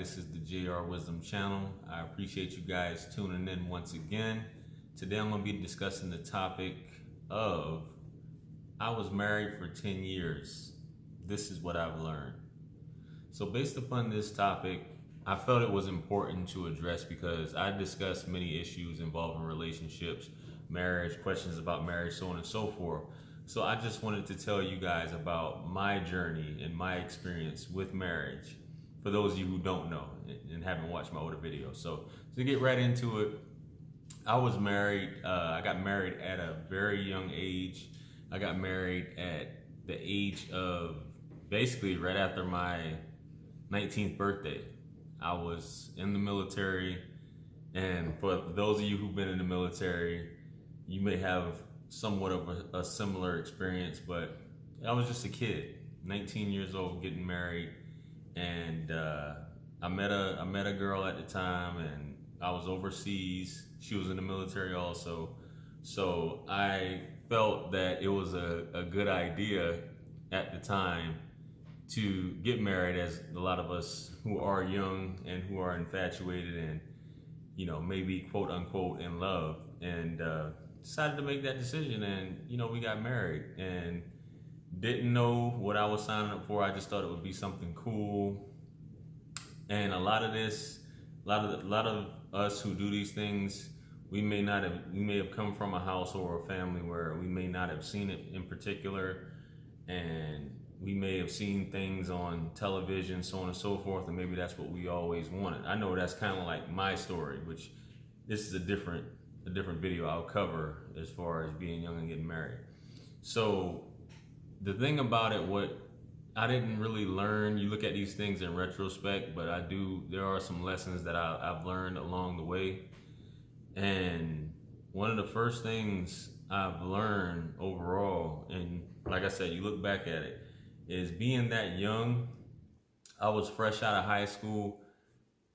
This is the JR Wisdom channel. I appreciate you guys tuning in once again. Today I'm going to be discussing the topic of I was married for 10 years. This is what I've learned. So based upon this topic, I felt it was important to address because I discussed many issues involving relationships, marriage, questions about marriage, so on and so forth. So I just wanted to tell you guys about my journey and my experience with marriage for those of you who don't know and haven't watched my older videos. So to get right into it, I was married. I got married at a very young age. I got married at the age of basically right after my 19th birthday. I was in the military, and for those of you who've been in the military, you may have somewhat of a similar experience, but I was just a kid, 19 years old, getting married, and I met a girl at the time, and I was overseas. She was in the military also, so I felt that it was a good idea at the time to get married, as a lot of us who are young and who are infatuated and, you know, maybe quote unquote in love, and decided to make that decision, and we got married and didn't know what I was signing up for. I just thought it would be something cool. And a lot of us who do these things, we may have come from a house or a family where we may not have seen it in particular, and we may have seen things on television, so on and so forth, and maybe that's what we always wanted. I know that's kind of like my story, which this is a different video I'll cover as far as being young and getting married. So the thing about it, what I didn't really learn, you look at these things in retrospect, but there are some lessons that I've learned along the way. And one of the first things I've learned overall, and like I said, you look back at it, is being that young. I was fresh out of high school.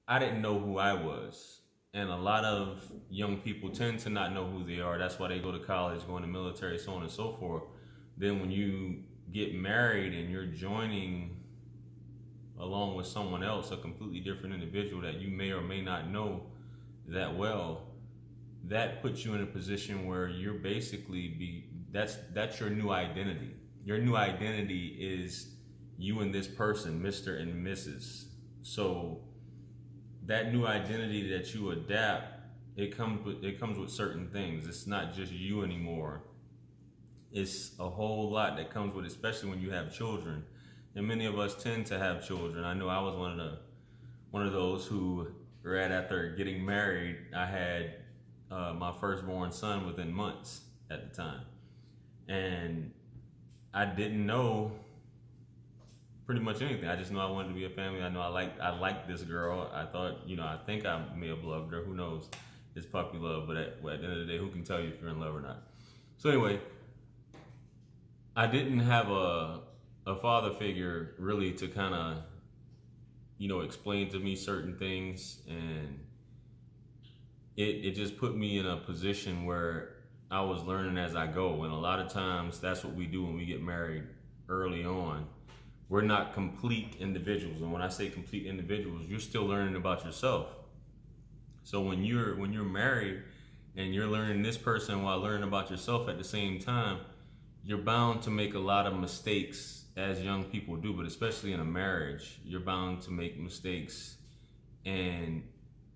I didn't know who I was. And a lot of young people tend to not know who they are. That's why they go to college, go in the military, so on and so forth. Then when you get married and you're joining along with someone else, a completely different individual that you may or may not know that well, that puts you in a position where you're basically that's your new identity. Your new identity is you and this person, Mr. and Mrs. So that new identity that you adapt, it comes with certain things. It's not just you anymore. It's a whole lot that comes with it, especially when you have children. And many of us tend to have children. I know I was one of those who, right after getting married, I had my firstborn son within months at the time. And I didn't know pretty much anything. I just know I wanted to be a family. I know I liked this girl. I thought, I think I may have loved her. Who knows? It's puppy love, but at the end of the day, who can tell you if you're in love or not? So anyway, I didn't have a father figure really to kind of, explain to me certain things, and it just put me in a position where I was learning as I go. And a lot of times that's what we do when we get married early on. We're not complete individuals. And when I say complete individuals, you're still learning about yourself. So when you're married and you're learning this person while learning about yourself at the same time, you're bound to make a lot of mistakes, as young people do, but especially in a marriage, you're bound to make mistakes, and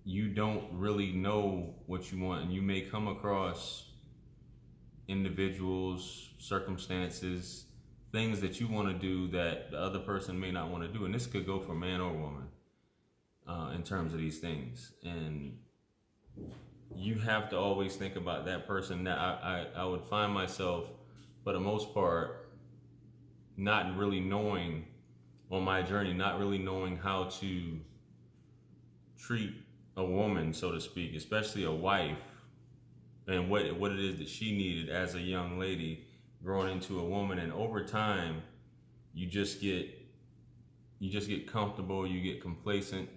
you don't really know what you want, and you may come across individuals, circumstances, things that you want to do that the other person may not want to do. And this could go for man or woman in terms of these things. And you have to always think about that person. Now, I would find myself, for the most part, not really knowing, on my journey, not really knowing how to treat a woman, so to speak, especially a wife, and what it is that she needed as a young lady growing into a woman. And over time, you just get comfortable, you get complacent.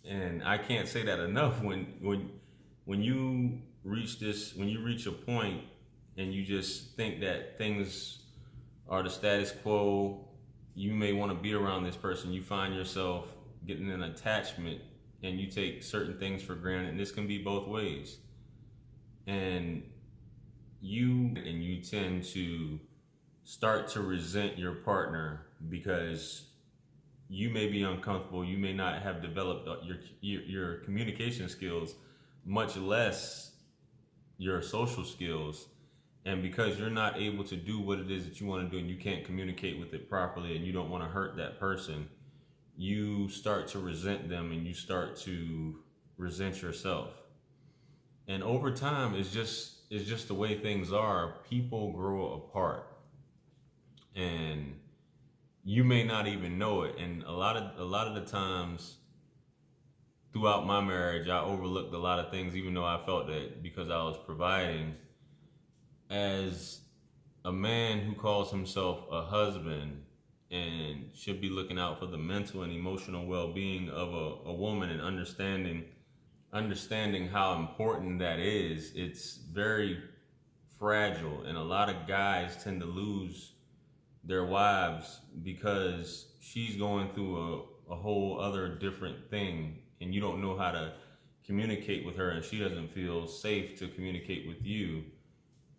And I can't say that enough. When you reach a point and you just think that things are the status quo, you may want to be around this person. You find yourself getting an attachment, and you take certain things for granted. And this can be both ways. And you tend to start to resent your partner because you may be uncomfortable. You may not have developed your communication skills, much less your social skills. And because you're not able to do what it is that you want to do, and you can't communicate with it properly, and you don't want to hurt that person, you start to resent them, and you start to resent yourself. And over time, it's just the way things are. People grow apart, and you may not even know it. And a lot of the times throughout my marriage, I overlooked a lot of things, even though I felt that because I was providing. As a man who calls himself a husband and should be looking out for the mental and emotional well-being of a woman, and understanding how important that is, it's very fragile. And a lot of guys tend to lose their wives because she's going through a whole other different thing, and you don't know how to communicate with her, and she doesn't feel safe to communicate with you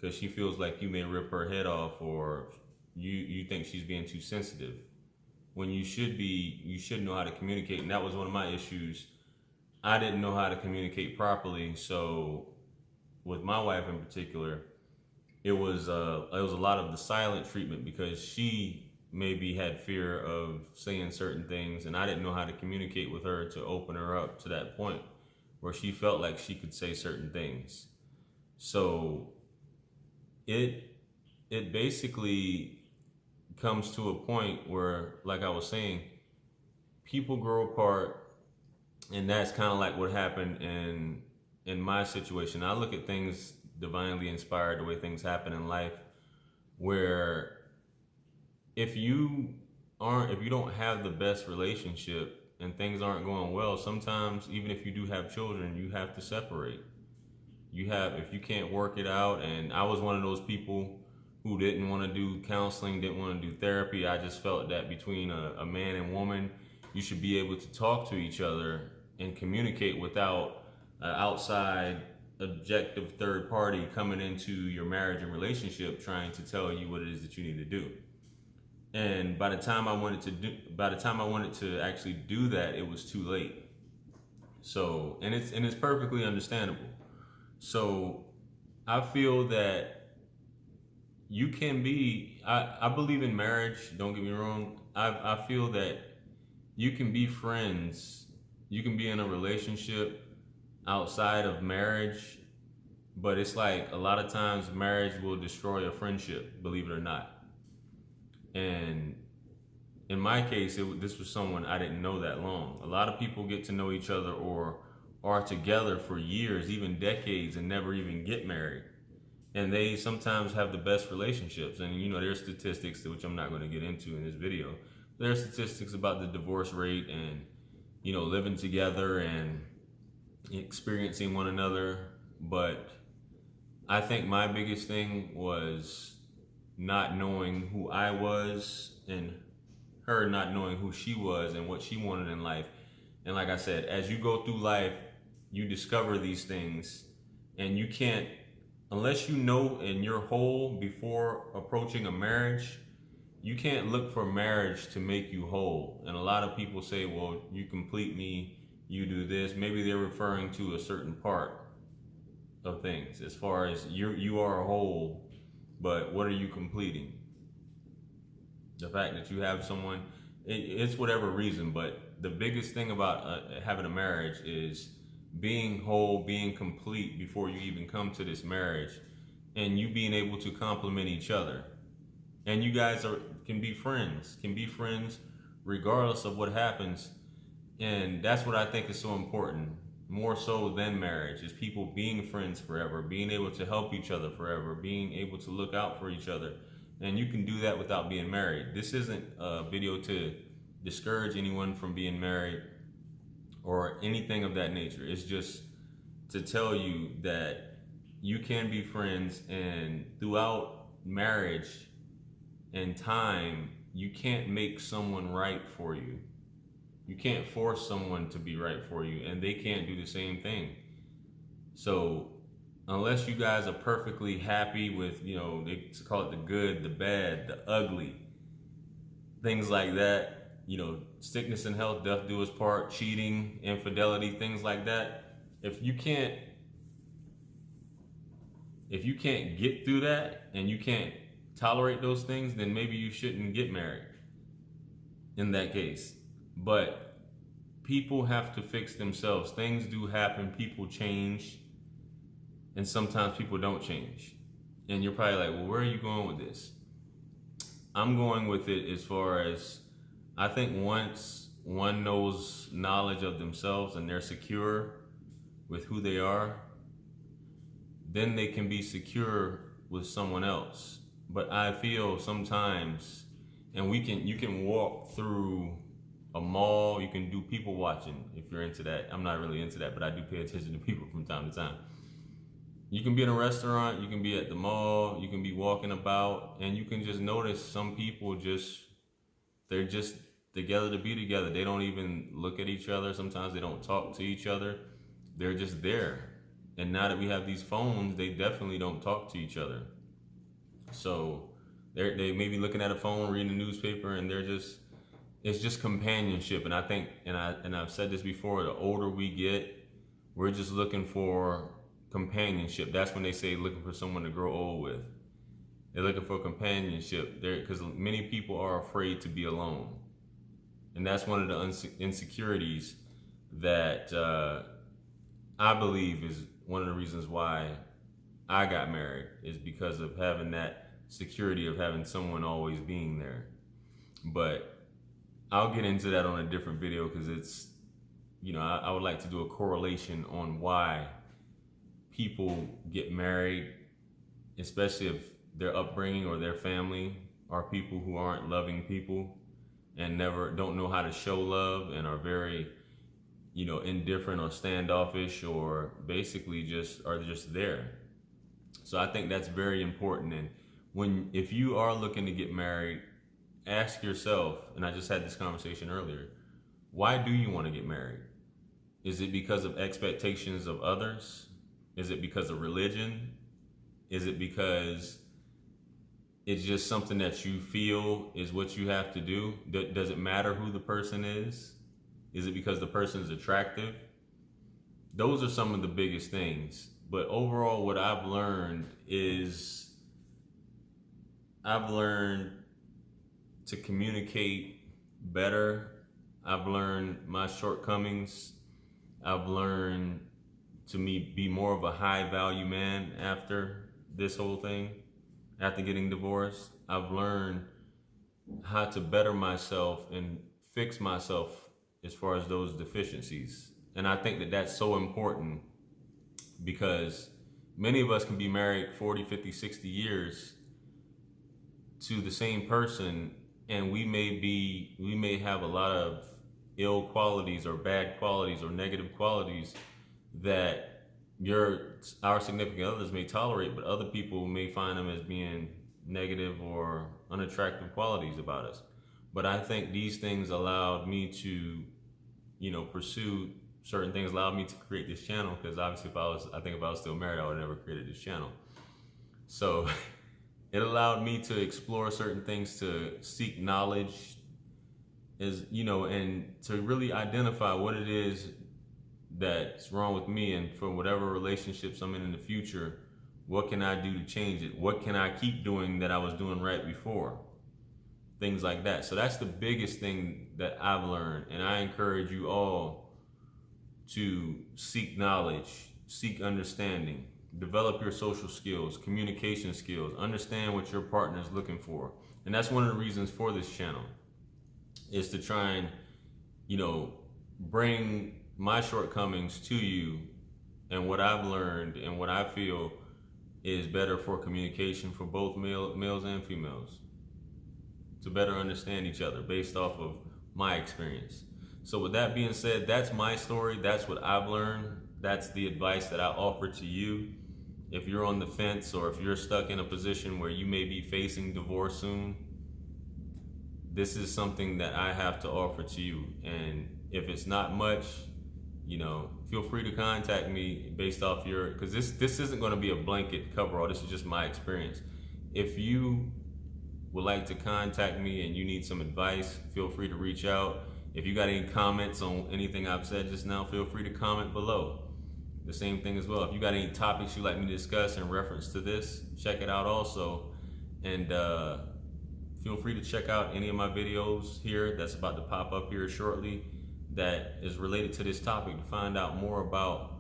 because she feels like you may rip her head off, or you think she's being too sensitive, when you should know how to communicate. And that was one of my issues. I didn't know how to communicate properly. So with my wife in particular, it was a lot of the silent treatment, because she maybe had fear of saying certain things, and I didn't know how to communicate with her to open her up to that point where she felt like she could say certain things. So it basically comes to a point where, like I was saying, people grow apart, and that's kind of like what happened in my situation. I look at things divinely inspired, the way things happen in life, where if you don't have the best relationship and things aren't going well, sometimes even if you do have children, you have to separate. If you can't work it out, and I was one of those people who didn't want to do counseling, didn't want to do therapy. I just felt that between a man and woman, you should be able to talk to each other and communicate without an outside objective third party coming into your marriage and relationship trying to tell you what it is that you need to do. And by the time I wanted to actually do that, it was too late. So, and it's perfectly understandable. So I feel that you can be, I believe in marriage, don't get me wrong. I feel that you can be friends, you can be in a relationship outside of marriage, but it's like a lot of times marriage will destroy a friendship, believe it or not. And in my case, this was someone I didn't know that long. A lot of people get to know each other or are together for years, even decades, and never even get married. And they sometimes have the best relationships. And there's statistics, which I'm not going to get into in this video. There are statistics about the divorce rate and, living together and experiencing one another. But I think my biggest thing was not knowing who I was, and her not knowing who she was and what she wanted in life. And like I said, as you go through life, you discover these things, and you can't, unless you know and you're whole before approaching a marriage, you can't look for marriage to make you whole. And a lot of people say, well, you complete me, you do this. Maybe they're referring to a certain part of things as far as you are a whole, but what are you completing? The fact that you have someone, it's whatever reason, but the biggest thing about having a marriage is being whole, being complete before you even come to this marriage, and you being able to complement each other. And you guys can be friends regardless of what happens. And that's what I think is so important, more so than marriage, is people being friends forever, being able to help each other forever, being able to look out for each other. And you can do that without being married. This isn't a video to discourage anyone from being married or anything of that nature. It's just to tell you that you can be friends, and throughout marriage and time, you can't make someone right for you. You can't force someone to be right for you, and they can't do the same thing. So unless you guys are perfectly happy with, they call it the good, the bad, the ugly, things like that, sickness and health, death do us part, cheating, infidelity, things like that. If you can't get through that and you can't tolerate those things, then maybe you shouldn't get married in that case. But people have to fix themselves. Things do happen, people change, and sometimes people don't change. And you're probably like, well, where are you going with this? I'm going with it as far as, I think once one knows knowledge of themselves and they're secure with who they are, then they can be secure with someone else. But I feel sometimes, and you can walk through a mall, you can do people watching if you're into that. I'm not really into that, but I do pay attention to people from time to time. You can be in a restaurant, you can be at the mall, you can be walking about, and you can just notice some people they're just together to be together. They don't even look at each other. Sometimes they don't talk to each other. They're just there. And now that we have these phones, they definitely don't talk to each other. So they may be looking at a phone, reading a newspaper, and it's just companionship. And I think, and I've said this before, the older we get, we're just looking for companionship. That's when they say looking for someone to grow old with. They're looking for companionship there, because many people are afraid to be alone. And that's one of the insecurities that I believe is one of the reasons why I got married, is because of having that security of having someone always being there. But I'll get into that on a different video, because it's, I would like to do a correlation on why people get married, especially if their upbringing or their family are people who aren't loving people and don't know how to show love and are very, indifferent or standoffish, or basically are just there. So I think that's very important. And if you are looking to get married, ask yourself, and I just had this conversation earlier, why do you want to get married? Is it because of expectations of others? Is it because of religion? Is it because it's just something that you feel is what you have to do? Does it matter who the person is? Is it because the person is attractive? Those are some of the biggest things. But overall, what I've learned is I've learned to communicate better. I've learned my shortcomings. I've learned to be more of a high value man after this whole thing, after getting divorced. I've learned how to better myself and fix myself as far as those deficiencies. And I think that that's so important, because many of us can be married 40, 50, 60 years to the same person, and we may have a lot of ill qualities or bad qualities or negative qualities that our significant others may tolerate, but other people may find them as being negative or unattractive qualities about us. But I think these things allowed me to, pursue certain things, allowed me to create this channel, because obviously if I was still married, I would have never created this channel. So it allowed me to explore certain things, to seek knowledge, and to really identify what it is that's wrong with me, and for whatever relationships I'm in the future, what can I do to change it? What can I keep doing that I was doing right before? Things like that. So that's the biggest thing that I've learned, and I encourage you all to seek knowledge, seek understanding, develop your social skills, communication skills, understand what your partner is looking for. And that's one of the reasons for this channel, is to try and, bring my shortcomings to you and what I've learned and what I feel is better for communication for both males and females, to better understand each other based off of my experience. So with that being said, that's my story. That's what I've learned. That's the advice that I offer to you. If you're on the fence, or if you're stuck in a position where you may be facing divorce soon, this is something that I have to offer to you. And If it's not much, you know, feel free to contact me based off your, because this isn't going to be a blanket coverall. This is just my experience. If you would like to contact me and you need some advice, feel free to reach out. If you got any comments on anything I've said just now, feel free to comment below. The same thing as well. If you got any topics you'd like me to discuss in reference to this, check it out also. And feel free to check out any of my videos here that's about to pop up here shortly that is related to this topic to find out more about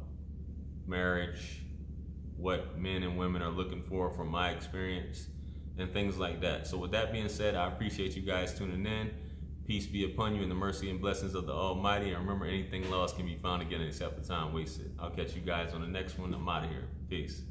marriage, what men and women are looking for from my experience, and things like that. So with that being said, I appreciate you guys tuning in. Peace be upon you in the mercy and blessings of the Almighty. And remember, anything lost can be found again except for time wasted. I'll catch you guys on the next one. I'm out of here. Peace.